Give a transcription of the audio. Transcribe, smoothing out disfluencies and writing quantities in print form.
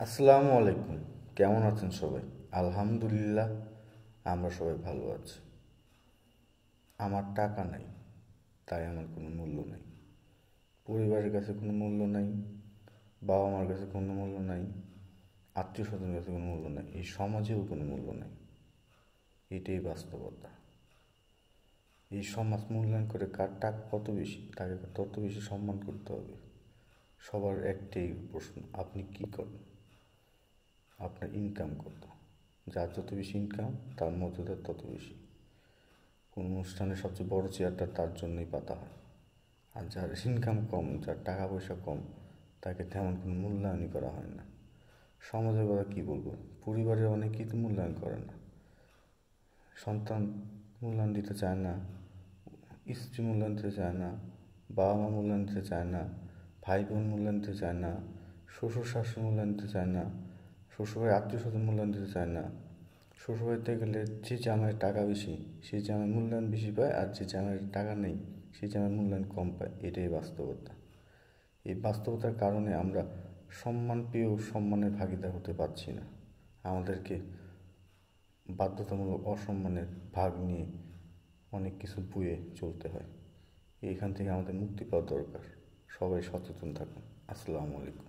আসসালামু আলাইকুম। কেমন আছেন সবাই? আলহামদুলিল্লাহ, আমরা সবাই ভালো আছি। আমার টাকা নাই, তাই আমার কোনো মূল্য নেই। পরিবারের কাছে কোনো মূল্য নাই, বাবা মার কাছে কোনো মূল্য নাই, আত্মীয় স্বজনের কাছে কোনো মূল্য নাই, এই সমাজেও কোনো মূল্য নাই। এটাই বাস্তবতা। এই সমাজ মূল্যায়ন করে কার টাকা কত বেশি, তাকে তত বেশি সম্মান করতে হবে। সবার একটাই প্রশ্ন, আপনি কি করেন? আপনার ইনকাম কত? যার যত বেশি ইনকাম, তার মর্যাদা তত বেশি। কোন অনুষ্ঠানে সবচেয়ে বড় চেয়ারটা তার জন্যই পাতা হয়। আর যার ইনকাম কম, যার টাকা পয়সা কম, তাকে তেমন কোনো মূল্যায়নই করা হয় না। সমাজের কথা কী বলবো, পরিবারের অনেকেই তো মূল্যায়ন করে না। সন্তান মূল্যায়ন দিতে চায় না, স্ত্রী মূল্যায়ন দিতে চায় না, বাবা মা মূল্যায়ন দিতে চায় না, ভাই বোন মূল্যায়ন দিতে চায় না, শ্বশুর শাশুড়ি মূল্যায়ন দিতে চায় না, শ্বশুরবাড়ির আত্মীয় স্বজন মূল্যায়ন দিতে চায় না। শ্বশুরবাড়িতে গেলে যে জামাইয়ের টাকা বেশি, সেই জামাই মূল্যায়ন বেশি পায়, আর যে জামাইয়ের টাকা নেই, সেই জামাই মূল্যায়ন কম পায়। এটাই বাস্তবতা। এই বাস্তবতার কারণে আমরা সম্মান পেয়েও সম্মানের ভাগিদার হতে পারছি না। আমাদেরকে বাধ্যতামূলক অসম্মানের ভাগ নিয়ে অনেক কিছু বয়ে চলতে হয়। এইখান থেকে আমাদের মুক্তি পাওয়া দরকার। সবাই সচেতন থাকুন। আসসালামু আলাইকুম।